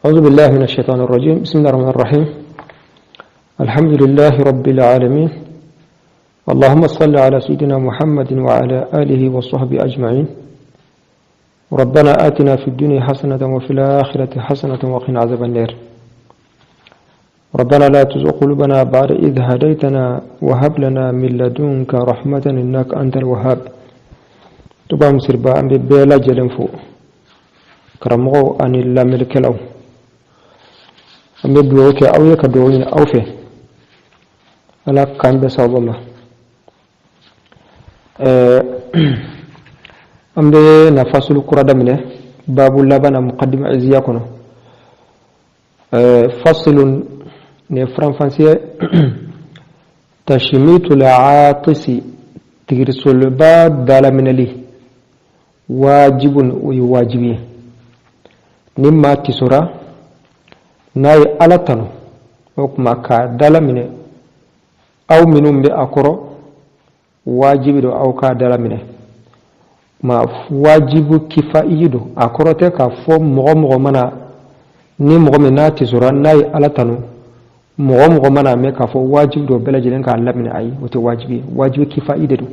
أعوذ بالله من الشيطان الرجيم. بسم الله الرحمن الرحيم. الحمد لله رب العالمين. اللهم صل على سيدنا محمد وعلى آله وصحبه أجمعين. ربنا آتنا في الدنيا حسنة وفي الآخرة حسنة وقنا عذاب النار. ربنا لا تزغ قلوبنا بعد إذ هديتنا وهب لنا من لدنك رحمة إنك أنت الوهاب. تبام سربا أم بلا جلنفو كرمو أن الله ملك له أم بدوك أو يكدوين أو فيه ألا كان بصواب الله. أم بنفاصل القرى منه باب اللبن مقدم عزياكنا فصل نفران فانسية تشميت العاطس تجرس الباب دال من لي واجب ويواجبه نما تسرى ناي ألتنو وكما كدال من أو منهم بأكرو واجب أو كدال منه ما واجب كفائي أكرو تكا فوم مغمغمنا ni mɔgɔ min n'a tɛ sɔrɔ n'a ye ala tanu mɔgɔ mana mɛn k'a fɔ wajibi do bɛɛ lajɛlen k'a laminɛ ayi o tɛ wajibi ye wajibi kifa'i de do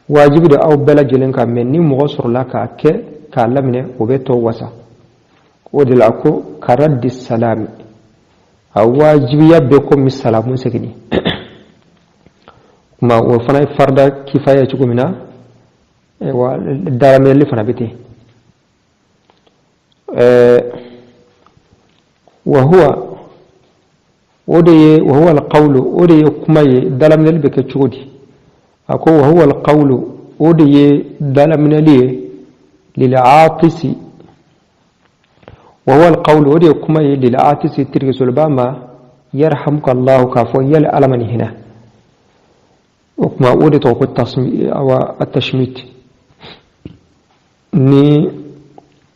wajibi do aw bɛɛ lajɛlen ka mɛn ni mɔgɔ sɔrɔla k'a kɛ k'a laminɛ o bɛ tɔ wasa o de la ko karaddi salami a wajibiya bɛ komi salamu segini kuma o fana ye farida kifaya ye cogo min na wa daraminɛli fana bɛ ten وهو القول ودي كماي دلم للبك تشودي اكو وهو القول ودي دلم لي للعاطس وهو القول ودي كماي للعاطس ترك سلبما يرحمك الله كفو يل علمني هنا وكما ودي توق او التشميت ني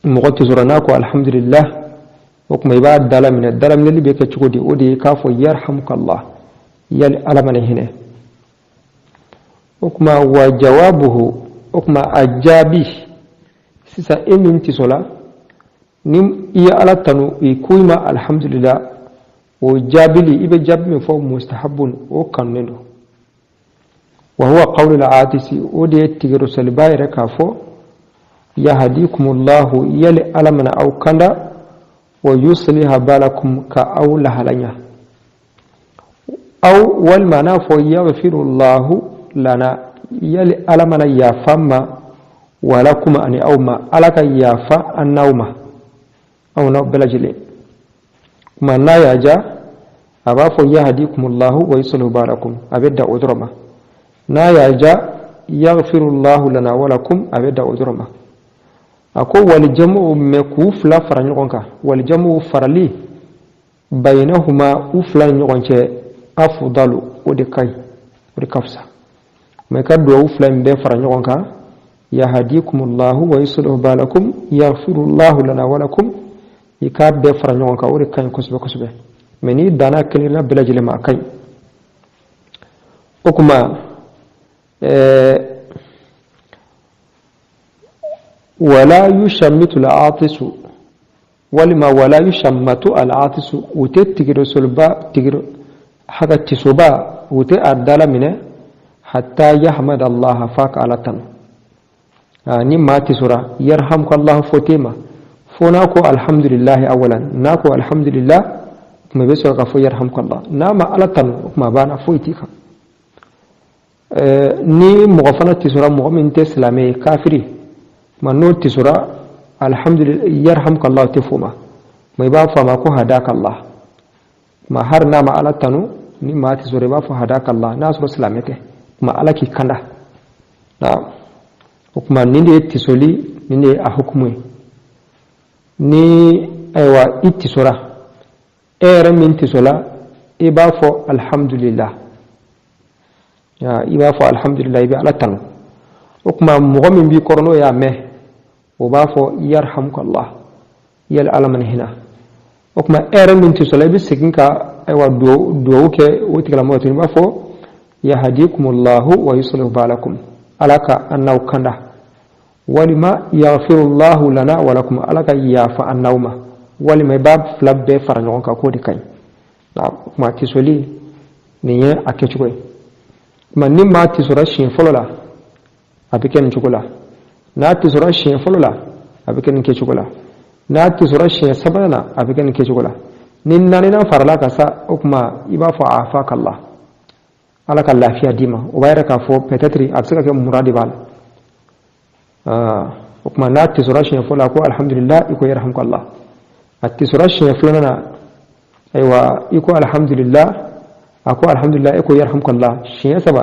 مغتزرناكو الحمد لله وكما يبعد دلم للي بيك تشودي ودي كافو يرحمك الله يل علمني هنا وكما وجوابه وكما أجابي سيسا إن انتصلا نم إيا على تنو يكويما الحمد لله وجابي لي إبا جاب من فوق مستحب وكان وهو قول العادس ودي تغير سلباي ركافو يهديكم الله يل علمنا أو كندا ويصلح بالكم كأولى هلنيا أو والمعنى فيغفر الله لنا يلي ألمنا يافما ولكم أن أوما ألك يافا النوم أو نوم بلجلي ما لا يجا أبا فيهديكم الله ويصلح بالكم أبدا أدرما نا يجا يغفر الله لنا ولكم أبدا أدرما ako walijamu me ku fula fara ɲɔgɔn kan walijamu farali bainahuma u fila ɲɔgɔn cɛ afdalu o de kai o de kafsa me ka duwawu fila min bɛɛ fara ɲɔgɔn kan yahdikumullahu wa yuslihu balakum yaghfirullahu lana wa lakum i ka bɛɛ fara ɲɔgɔn kan o de kaɲi kosɛbɛ kosɛbɛ mais ni danna kelen na bɛɛ lajɛlen ma a kaɲi o kuma ولا يشمت العاطس ولما ولا يشمت العاطس وتتجر سلبا تجر حاجة تسوبا وتأدل منه حتى يحمد الله فاك على تن ما تسورا يرحمك الله فوتيما فناكو الحمد لله أولا ناكو الحمد لله ما بيسوك فو يرحمك الله نام على تن ما بانا فويتيك ني مغفنة تسورا مغمن تسلامي كافري ما نوت سورة الحمد لله يرحمك الله تفوما ما يبقى فما كو هداك الله ما هرنا ما على تنو ني ما تسورة يبقى فهداك الله ناس رسلامك ما على كي كندا نعم وكما نيني تسولي نيني أحكمي ني أيوا إتسورة إيرم من تسولا يبقى فو الحمد لله يبقى فو الحمد لله يبقى على تنو وكما مغمن بي كورنو يا مه وبافو يرحمك الله يل علمن هنا وكما ارم من تسولي بسكنكا ايوا دووك وتكلموا تني بافو يهديكم الله ويصلح بالكم alaka annaw kanda walima yaghfiru Allahu lana wa lakum alaka yafa annawma walima i b'a fila bɛɛ fara ɲɔgɔn kan k'o de ka ɲi o kuma tisoli nin ye a kɛcogo ye kuma ni maa tisora siɲɛ fɔlɔ la a bɛ kɛ nin cogo la n'a tisora siɲɛ fɔlɔ la a bɛ kɛ nin kɛcogo la n'a tisora siɲɛ sabanan na a bɛ kɛ nin kɛcogo la ni naaninan farala kan sa o kuma i b'a fɔ afakallah ala ka lafiya d'i ma o b'a yɛrɛ k'a fɔ peut-être a bɛ se ka kɛ mura de b'a la o kuma n'a tisora siɲɛ fɔlɔ la ko alhamdulillah i ko yarhamukallah a tisora siɲɛ filanan na ayiwa i ko alhamdulillah a ko alhamdulillah i ko yarhamukallah siɲɛ saba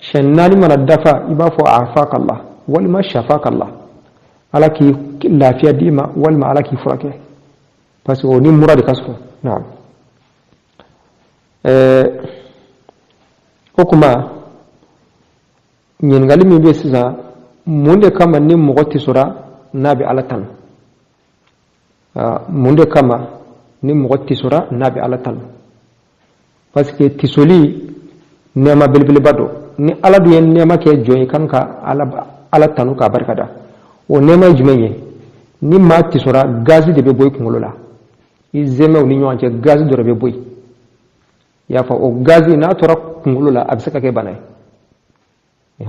siɲɛ naani mana dafa i b'a fɔ afakallah walima shafakallah ala k'i lafiya d'i ma walima ala k'i furakɛ parce que o ni mura de ka surun naam o kuma ɲininkali min bɛ sisan mun de kama ni mɔgɔ tisora n'a bɛ ala tanu mun de kama ni mɔgɔ tisora n'a bɛ ala tanu parce que tisoli nɛɛma belebeleba don ni ala dun ye nɛɛma kɛ jɔn ye kan ka ala tanu k'a barikada o nɛɛma ye jumɛn ye ni maa tisora gazi de bɛ bɔ i kunkolo la i zɛmɛw ni ɲɔgɔn cɛ gazi dɔ de bɛ bɔ yen i y'a fɔ o gazi n'a tora kunkolo la a bɛ se ka kɛ bana ye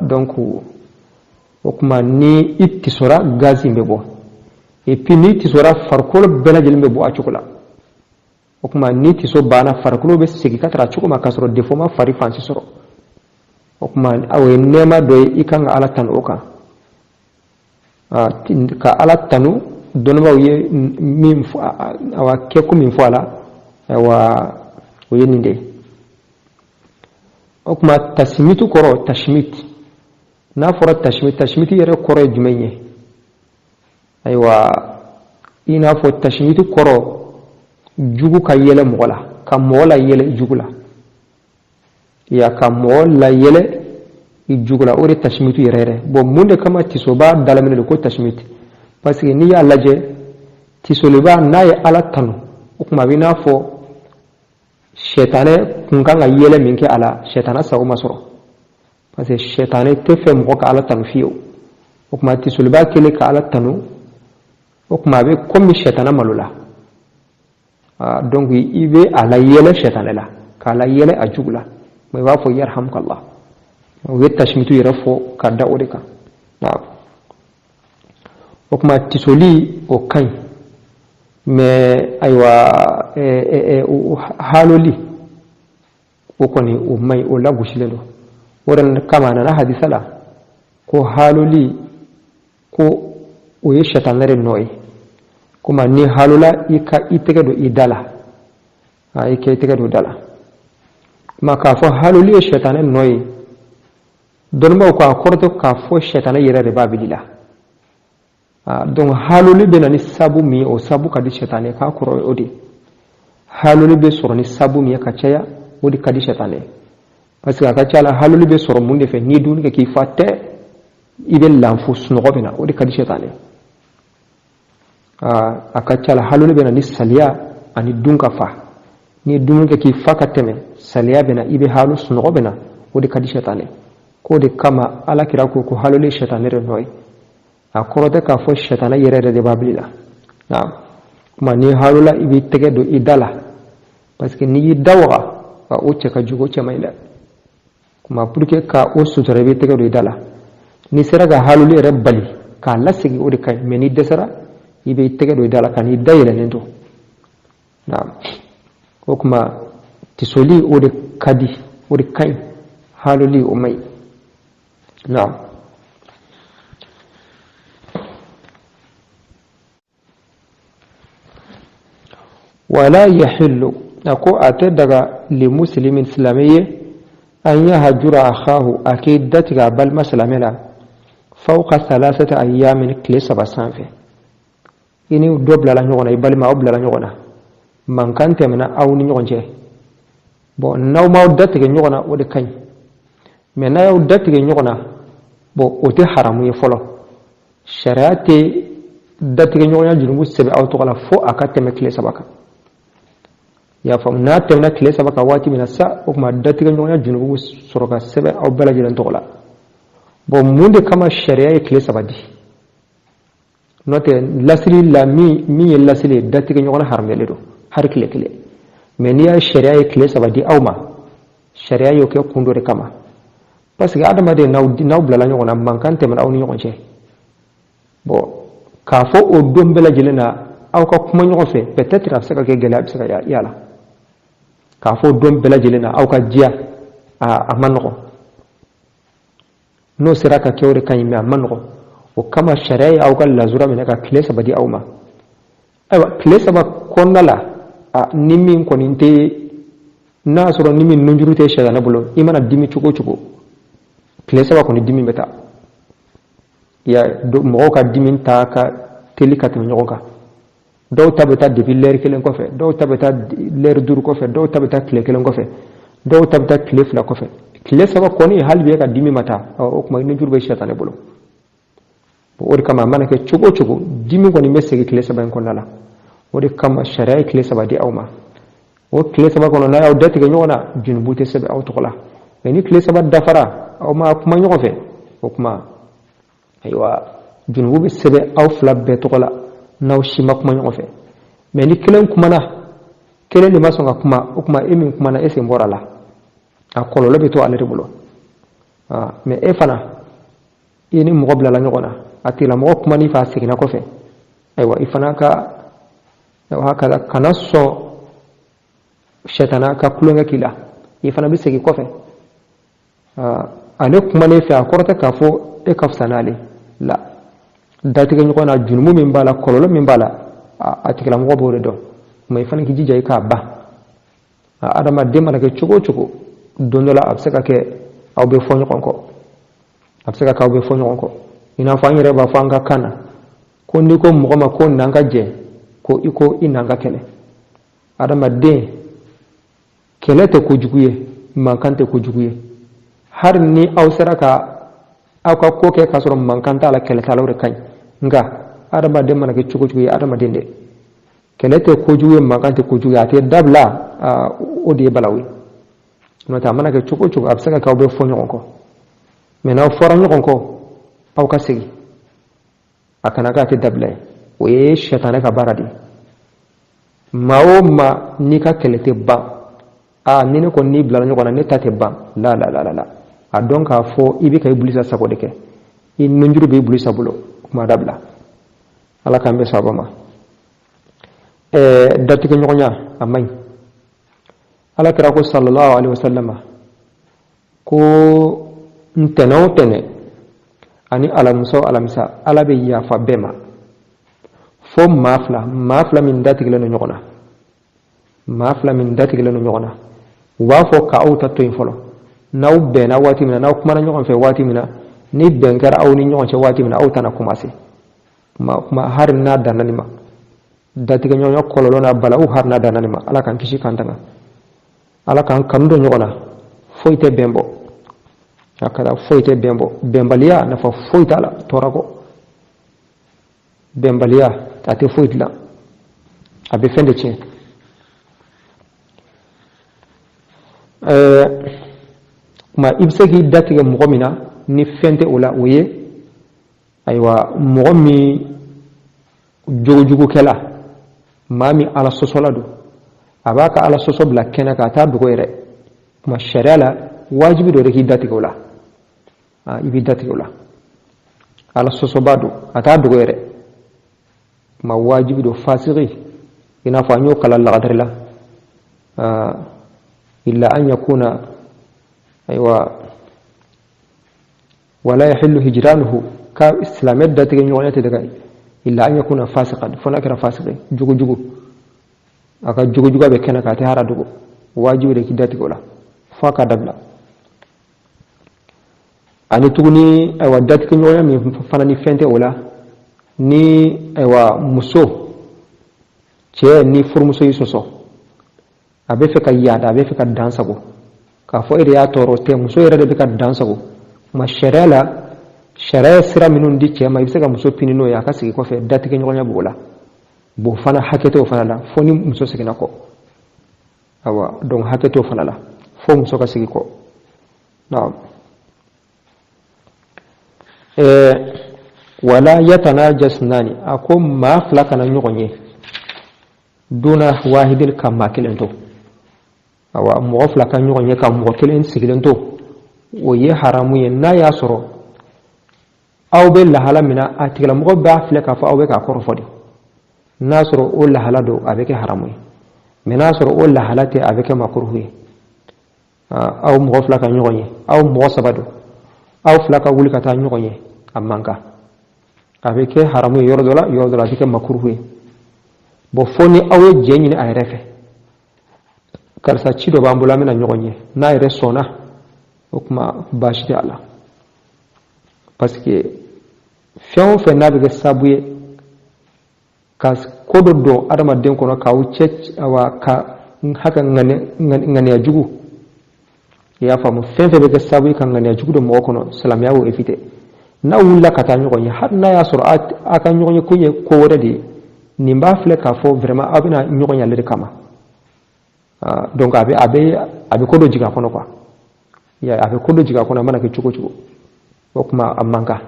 donc o kuma ni i tisora gazi bɛ bɔ et puis ni tisora farikolo bɛɛ lajɛlen bɛ bɔ a cogo la o kuma ni tiso banna farikolo bɛ segin ka taa a cogo ma k'a sɔrɔ défaut ma fari fan si sɔrɔ o kuma o ye nɛɛma dɔ ye i kan ka ala tanu o kan ka ala tanu dɔnnibaw ye min fɔ awa kɛ ko min fɔ a la ayiwa o ye nin de ye o kuma tasimitu kɔrɔ tasimit n'a fɔra tasimiti yɛrɛ kɔrɔ ye jumɛn ye ayiwa i n'a fɔ tasimiti kɔrɔ jugu ka yɛlɛ mɔgɔ la ka mɔgɔ la yɛlɛ jugu la ka mɔgɔ la yɛlɛ i jugu la o de tasimitu yɛrɛ yɛrɛ bon mun de kama tisoba dalamine de ko tasimiti parce que n'i y'a lajɛ tisoliba n'a ye ala tanu o kuma a bɛ n'a fɔ sɛtanɛ kun kan ka yɛlɛ min kɛ a la sɛtanɛ sago ma sɔrɔ parce que sɛtanɛ tɛ fɛ mɔgɔ ka ala tanu fiyewu o kuma tisoliba kelen ka ala tanu o kuma a bɛ komi sɛtanɛ malo la donc i bɛ a la yɛlɛ sɛtanɛ la k'a la yɛlɛ a jugu la mais i b'a fɔ yarhamukallah o ye tasimitu yɛrɛ fɔ ka da o de kan o kuma tisoli o ka ɲi mais ayiwa haloli o kɔni o man ɲi o lagosilen don o de kama a nana hadisa la ko haloli ko o ye sɛtanɛ de nɔ ye komi ni halola i tɛgɛ don i da la i kɛ i tɛgɛ don da la ma k'a fɔ haloli ye sɛtanɛ nɔ ye dɔnnibaw ko a kɔrɔtɛ k'a fɔ sɛtanɛ yɛrɛ de b'a bili la donc haloli bɛ na ni sabu min ye o sabu ka di sɛtanɛ k'a kɔrɔ ye o de haloli bɛ sɔrɔ ni sabu min ye ka caya o de ka di sɛtanɛ parce que a ka ca la haloli bɛ sɔrɔ mun de fɛ n'i dumuni kɛ k'i fa tɛ i bɛ lanfo sunɔgɔ bɛ na o de ka di sɛtanɛ a ka ca la haloli bɛ na ni saliya ani dun ka fa n'i ye dumuni kɛ k'i fa ka tɛmɛ saliya bɛ na i bɛ halo sunɔgɔ bɛ na o de ka di sɛtanɛ k'o de kama ala kira ko haloli ye sɛtanɛ de nɔ ye a kɔrɔ tɛ k'a fɔ sɛtanɛ yɛrɛ yɛrɛ de b'a bili la kuma n'i halola i b'i tɛgɛ don i da la parce que n'i y'i da waga o cɛ ka jugu o cɛ man ɲi dɛ kuma pour que ka o sutura i b'i tɛgɛ don i da la n'i sera ka haloli yɛrɛ bali k'a lasegin o de ka ɲi mais n'i dɛsɛra i b'i tɛgɛ don i da la ka n'i da yɛlɛnen to o kuma tisoli o de ka di o de ka ɲi haloli o man ɲi wala yahillu ako ate daga li muslimin silamiyye an yahjura akhahu akidatiga bal maslamela fawqa thalathati ayamin kile saba sanfɛ ini dɔ bilala ɲɔgɔn na i balima aw bilala ɲɔgɔn na mankan tɛmɛna aw ni ɲɔgɔn cɛ bon n'aw m'aw datigɛ ɲɔgɔn na o de ka ɲi mais n'a y'aw datigɛ ɲɔgɔn na bon o tɛ haramu ye fɔlɔ sariya tɛ datigɛ ɲɔgɔnya jurumu sɛbɛn aw tɔgɔ la fo a ka tɛmɛ tile saba kan i y'a faamu n'a tɛmɛna tile saba kan waati min na sa o tuma datigɛ ɲɔgɔnya jurumu sɔrɔ ka sɛbɛn aw bɛɛ lajɛlen tɔgɔ la bon mun de kama sariya ye tile saba di note lasili la mi ye lasili datige ɲɔgɔn harmele do har kile kile mais ni ya sharia ye kile saba di awma sharia yo ke kundo de kama parce que adama de naw blala ɲɔgɔn na mankan tɛmɛna aw ni ɲɔgɔn cɛ bon k'a fɔ o don bɛɛ lajɛlen na aw ka kuma ɲɔgɔn fɛ peut-être a bɛ se ka kɛ gɛlɛya bɛ se ka yala k'a fɔ don bɛɛ lajɛlen na aw ka diya a ma nɔgɔn n'o sera ka kɛ o de ka ɲi mais a ma nɔgɔn o kama sharia ye aw ka lazura minɛ ka tile saba di aw ma ayiwa tile saba kɔnɔna la ni min kɔni tɛ n'a y'a sɔrɔ ni min nunjuru tɛ sɛgɛnna bolo i mana dimi cogo o cogo tile saba kɔni dimi bɛ taa mɔgɔw ka dimi ta ka teli ka tɛmɛ ɲɔgɔn kan dɔw ta bɛ taa depuis lɛri kelen kɔfɛ dɔw ta bɛ taa lɛri duuru kɔfɛ dɔw ta bɛ taa tile kelen kɔfɛ dɔw ta bɛ taa tile fila kɔfɛ tile saba kɔni hali bi e ka dimi ma taa o tuma nunjuru bɛ sɛgɛnna bolo o de kama a mana kɛ cogo o cogo dimi kɔni bɛ segin tile saba in kɔnɔna la o de kama sariya ye tile saba di aw ma o tile saba kɔnɔ n'a y'aw datigɛ ɲɔgɔn na junubu tɛ sɛbɛn aw tɔgɔ la mais ni tile saba dafara aw ma kuma ɲɔgɔn fɛ o kuma ayiwa junubu bɛ sɛbɛn aw fila bɛɛ tɔgɔ la n'aw si ma kuma ɲɔgɔn fɛ mais ni kelen kumana kelen de ma sɔn ka kuma o kuma e min kumana e sen bɔra la a kɔlɔlɔ bɛ to ale de bolo mais e fana i ni mɔgɔ bilala ɲɔgɔn na a tigilamɔgɔ kumani fɛ a seginna kɔfɛ ayiwa i fana kana sɔn sɛtana ka kulonkɛ k'i la i fana bɛ segin kɔfɛ ale kumanen fɛ a kɔrɔ tɛ k'a fɔ e ka fisa n'ale la datigɛ ɲɔgɔn na junumu min b'a la kɔlɔlɔ min b'a la a tigilamɔgɔ b'o de dɔn mais i fana k'i jija i k'a ban adamaden mana kɛ cogo o cogo don dɔ la a bɛ se ka kɛ aw bɛ fɔ ɲɔgɔn kɔ a bɛ se ka kɛ aw bɛ fɔ ɲɔgɔn kɔ i n'a fɔ an yɛrɛ b'a fɔ an ka kan na ko n'i ko mɔgɔ ma ko n'an ka jɛ ko i n'an ka kɛlɛ adamaden kɛlɛ tɛ kojugu ye mankan tɛ kojugu ye hali ni aw sera ka aw ka ko kɛ k'a sɔrɔ mankan t'a la kɛlɛ t'a la o de ka ɲi nka adamaden mana kɛ cogo o cogo ye adamaden de kɛlɛ tɛ kojugu ye mankan tɛ kojugu ye a tɛ dabila o de ye balawu ye n'o tɛ a mana kɛ cogo o cogo a bɛ se ka kɛ aw bɛ fɔ ɲɔgɔn kɔ mais n'aw fɔra ɲɔgɔn kɔ aw ka segin a kana k'a tɛ dabila ye o ye sɛtanɛ ka baara de ye maa o maa n'i ka kɛlɛ tɛ ban ni ne kɔni n'i bilala ɲɔgɔn na ne ta tɛ ban la a dɔn k'a fɔ i bɛ ka ibilisa sago de kɛ i nunjuru bɛ ibilisa bolo kuma dabila ala k'an bɛ sababa ma datigɛ ɲɔgɔnya a man ɲi ala kira ko sallallahu alaihi wasallam ko ntɛnɛn o tɛnɛn ani alamisa o alamisa ala bɛ yafa bɛɛ ma fo maa fila min datigɛlen don ɲɔgɔn na u b'a fɔ k'aw ta to yen fɔlɔ n'aw bɛnna waati min na n'aw kumana ɲɔgɔn fɛ waati min na ni bɛn kɛra aw ni ɲɔgɔn cɛ waati min na aw tana commencer kuma hari n'a danna nin ma datigɛ ɲɔgɔnya kɔlɔlɔ n'a balawu hari n'a danna nin ma ala k'an kisi k'an tanga ala k'an kanu don ɲɔgɔn na foyi tɛ bɛn bɔ a ka foyi tɛ bɛn bɔ bɛnbaliya nafa foyi t'a la tɔɔrɔ kɔ bɛnbaliya a tɛ foyi dilan a bɛ fɛn de tiɲɛ kuma i bɛ se k'i datigɛ mɔgɔ min na ni fɛn tɛ o la o ye ayiwa mɔgɔ min jogojugukɛla maa min ala sɔsɔla don a b'a ka ala sɔsɔ bila kɛnɛ kan a t'a dogo yɛrɛ kuma sariya la wajibi dɔ de k'i datigɛ o la i b'i datigɛ o la ala sɔsɔba don a t'a dogo yɛrɛ kuma wajibi don fasiki i n'a fɔ an y'o kalan lagadari la illa an yakuna ayiwa wala yahillu hijranuhu ka silamɛ datigɛ ɲɔgɔnya tɛ daga illa an yakuna fasiqan fo n'a kɛra fasiki jugujugu a ka jugujugu bɛ kɛnɛ kan a tɛ hara dogo wajibi de k'i datigɛ o la fo a ka dabila ani tuguni ayiwa datigɛ ɲɔgɔnya min fana ni fɛn tɛ o la ni ayiwa muso cɛ ni furumuso y'i sɔsɔ a bɛ fɛ ka yaada a bɛ fɛ ka dan sago k'a fɔ e de y'a tɔɔrɔ tɛ muso yɛrɛ de bɛ ka dan sago nka sariya la sariya ye sira minnu di cɛ ma i bɛ se ka muso pini n'o ye a ka sigi kɔfɛ datigɛ ɲɔgɔnya b'o la bon fana hakɛ t'o fana la fo ni muso seginna kɔ awa donc hakɛ t'o fana la fo muso ka sigi kɔ wala yatanajasnani ako ma fila kana ɲɔgɔn ye duna wahidil kama kelen to awa mɔgɔ fila ka ɲɔgɔn ye ka mɔgɔ kelen sigilen to o ye haramu ye n'a y'a sɔrɔ aw bɛ lahala min na a tigilamɔgɔ b'a filɛ k'a fɔ aw bɛ k'a kɔrɔfɔ de n'a sɔrɔ o lahala don a bɛ kɛ haramu ye mais n'a sɔrɔ o lahala tɛ a bɛ kɛ makruhu ye aw mɔgɔ fila ka ɲɔgɔn ye aw mɔgɔ saba don aw fila ka wuli ka taa ɲɔgɔn ye a man kan a bɛ kɛ haramu ye yɔrɔ dɔ la a bɛ kɛ makruhu ye bon fo ni aw ye jɛ ɲini a yɛrɛ fɛ karisa ci dɔ b'an bolo an bɛna ɲɔgɔn ye n'a yɛrɛ sɔnna o kuma baasi tɛ a la parce que fɛn o fɛn n'a bɛ kɛ sababu ye ka ko dɔ don adamaden kɔnɔ k'aw cɛ ka haka ŋaniya jugu i y'a faamu fɛn fɛn bɛ kɛ sababu ye ka ŋaniya jugu don mɔgɔ kɔnɔ silamɛya y'o éviter n'a wulila ka taa ɲɔgɔn ye hali n'a y'a sɔrɔ a ka ɲɔgɔn ye ko ye ko wɛrɛ de ye nin b'a filɛ k'a fɔ vraiment aw bɛna ɲɔgɔn ye ale de kama donc a bɛ ko dɔ jigin a kɔnɔ quoi a bɛ ko dɔ jigin a kɔnɔ a mana kɛ cogo cogo o kuma a man kan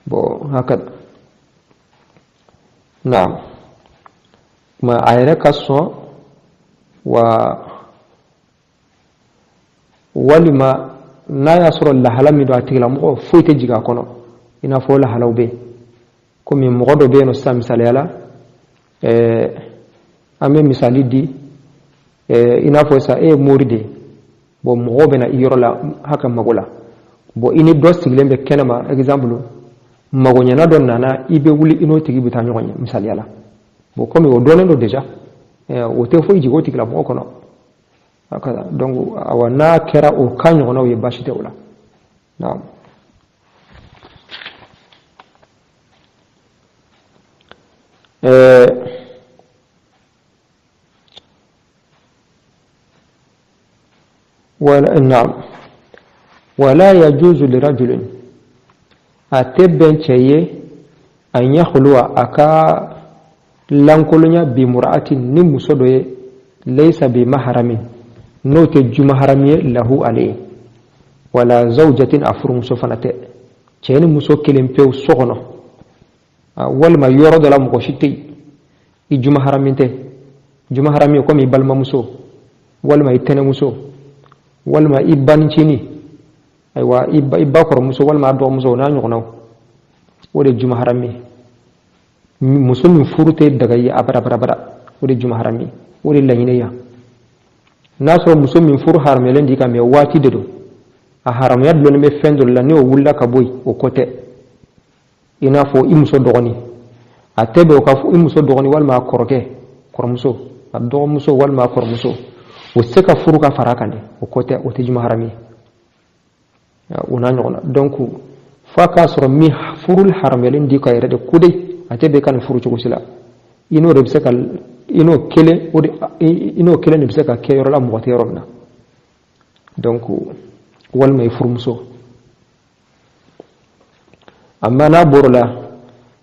bon hakada naam kuma a yɛrɛ ka sɔn walima n'a y'a sɔrɔ lahala min don a tigilamɔgɔ foyi tɛ jigin a kɔnɔ i n'a fɔ lahalaw bɛ yen komi mɔgɔ dɔ bɛ yen nɔ sisan misaliya la an bɛ misali di i n'a fɔ sisan e ye mori de ye bon mɔgɔw bɛ na i yɔrɔ la haka mago la bon i ni dɔ sigilen bɛ kɛnɛma exemple magoɲɛna dɔ nana i bɛ wuli i n'o tigi bɛ taa ɲɔgɔn ye misaliya la bon komi o dɔnnen don déjà o tɛ foyi jigin o tigilamɔgɔ kɔnɔ donc awa n'a kɛra o ka ɲɔgɔnnaw ye baasi tɛ o la naam ولا يجوز لرجل أتبن شيء أن يخلو أكا لانكولنيا بمرأة نمسودوي ليس بمحرم نوت جمحرمي له عليه ولا زوجة أفر مسوفنته شيء مسو كلم بيو سغنو walma yoro dɔ la mɔgɔ si tɛ yen i juma haramin tɛ juma haramin komi i balimamuso walima i tɛnɛmuso walima i banicinin ayiwa i ba kɔrɔmuso walima a dɔgɔmuso n'a ɲɔgɔnnaw o de juma haramin muso min furu tɛ daga ye abada o de juma haramin o de laɲini yan n'a sɔrɔ muso min furu haramuyalen di kan mɛ waati de don a haramuya dulɔnnen bɛ fɛn dɔ la ni o wulila ka bɔ yen o ko tɛ i n'a fɔ i muso dɔgɔnin a tɛ bɛn o k'a fɔ i muso dɔgɔnin walima a kɔrɔmuso a dɔgɔmuso walima a kɔrɔmuso o tɛ se ka furu ka fara kan dɛ o ko tɛ o tɛ juma harami o n'a ɲɔgɔn na donc f'a k'a sɔrɔ min furu haramuyalen di ka yɛrɛ de ko de a tɛ bɛn ka nin furu cogo si la i n'o de bɛ se ka i n'o kelen de bɛ se ka kɛ yɔrɔ la mɔgɔ tɛ yɔrɔ min na donc walima i furumuso amma n'a bɔr'o la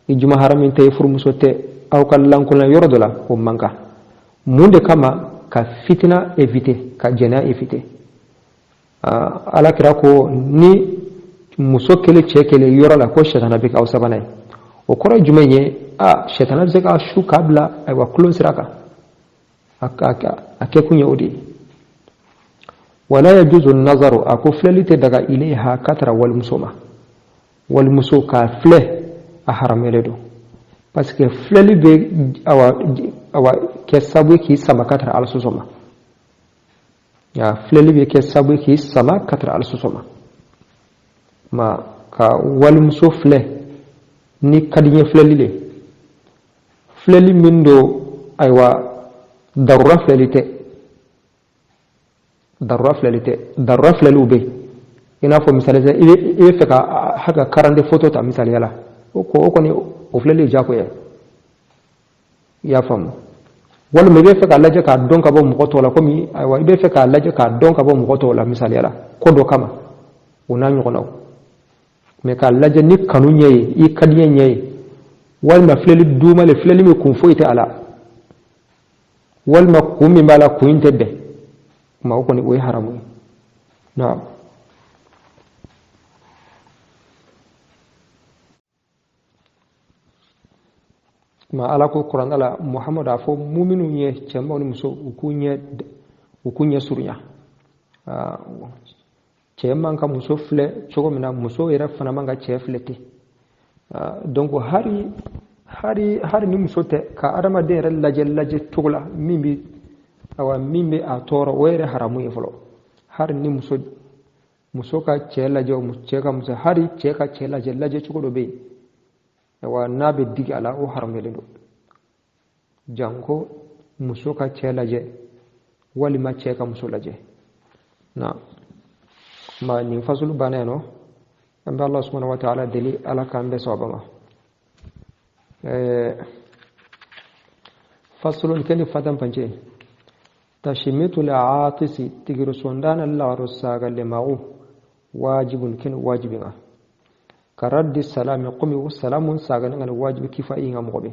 i juma haramin tɛ i furumuso tɛ aw ka lankolon yɔrɔ dɔ la o man kan mun de kama ka fitina éviter ka jɛnɛya éviter ala kira ko ni muso kelen cɛ kelen yɔrɔ la ko sɛtana bɛ k'aw sabanan ye o kɔrɔ ye jumɛn ye sɛtana bɛ se k'a su k'a bila ayiwa kulon sira kan a kɛ kun ye o de ye wala yajuzu nazaru a ko filɛli tɛ daga ilayha k'a taara walimuso ma walimuso k'a filɛ a haramuyalen don parce que filɛli bɛ awa kɛ sababu ye k'i sama ka taara alasɔsɔ ma filɛli bɛ kɛ sababu ye k'i sama ka taara alasɔsɔ ma ka walimuso filɛ ni ka di n ye filɛli le filɛli min don ayiwa darura filɛli tɛ darura filɛliw bɛ yen i n'a fɔ misali i bɛ fɛ ka haka karande photo ta misaliya la o kɔni o filɛli ye diyagoya i y'a faamu walima i bɛ fɛ k'a lajɛ k'a dɔn ka bɔ mɔgɔ tɔw la komi ayiwa i bɛ fɛ k'a lajɛ k'a dɔn ka bɔ mɔgɔ tɔw la misaliya la ko dɔ kama o n'a ɲɔgɔnnaw mais k'a lajɛ ni kanu ɲɛ ye i ka di ɲɛ ye walima filɛli duuma le filɛli min kun foyi tɛ a la walima kun min b'a la kun in tɛ bɛn kuma o kɔni o ye haramu ye naam ma ala ko Qur'an ala Muhammad afo mu'minu nye chamba ni muso ukunye surunya chemma ka muso fle chogo mina muso era fana manga cheflete donc hari ni muso te ka adama de ran laje tugla mimbi awa mimbe a toro were haramu yefolo hari ni muso ka chelaje o mucheka muso hari cheka chelaje laje chogo do be awa nabe digi ala o haramele do janko muso ka chelaje wali ma cheka muso laje na ma ni fasulu baneno ambe Allah subhanahu wa ta'ala deli ala kambe sobama fasulun kani fatan panje tashmitu al-aatisi tigiru sondana Allah rusaga lemau wajibun kin wajibina karaddi salami qumi wassalamun sagan ngal wajibi kifai ngam gobe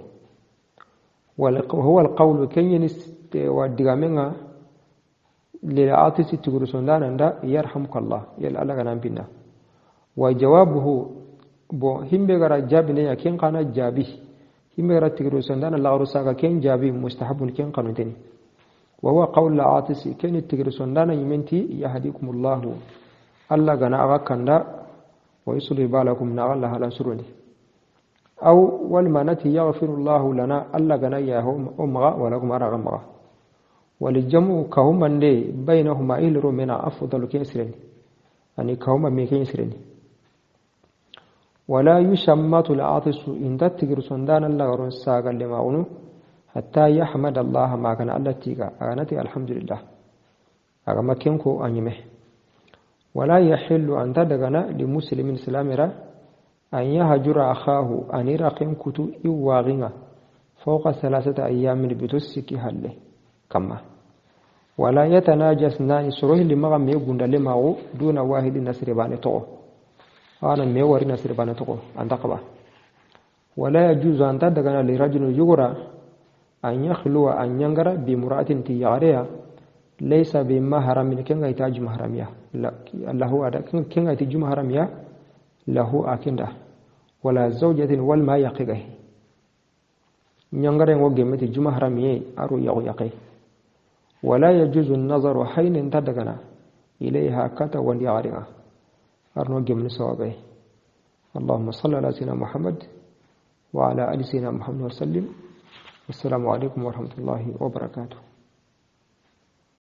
wal huwa al-qawlu kanyani wa digamenga lil aatisi tigiru sondana nda yarhamukallah yal ala ganan binna wa jawabuhu bo himbe gara jabine ya ken kana jabi himbe gara tigiru sondana Allah rusaga ken jabi mustahabun ken kanuteni وهو قول العاطس كان التجر سندانا يمنتي يهديكم الله الله غنا أغاكندا ويصلي بالكم نا الله على سرني أو والمانتي يغفر الله لنا الله غنا ياهم أمغا ولكم أرغمغا وللجمع كهما لي بينهما إلر من أفضل كيسرين يعني كهما ميكين سرين ولا يشمت العاطس إن تتجر سندانا الله غرون ساقا لما أنو حتى يحمد الله ما كان الله تيغا أغنتي الحمد لله أغما كنكو أنيمه ولا يحل أن تدغنا لمسلم سلامرا أن يهجر أخاه أن يرقم كتو إواغنا فوق 3 أيام بتسكي هله كما ولا يتناجس ناني سروه لمغا ميغون لماو دون واحد نسر بانتو أنا ميوري نسر بانتو أن تقبع ولا يجوز أن تدغنا لرجل يغرى أن يخلو أن ينقر بمرأة تياريا ليس بمهرم كن يتاج محرمية له كن يتاج محرمية له أكنده ولا زوجة والما يقيه ينقر وجمة جمحرمية أرو يقيه ولا يجوز النظر حين تدغنا إليها كتا وليارها أرنو جمن سوابه اللهم صل على سيدنا محمد وعلى آل سيدنا محمد وسلم. السلام عليكم ورحمة الله وبركاته.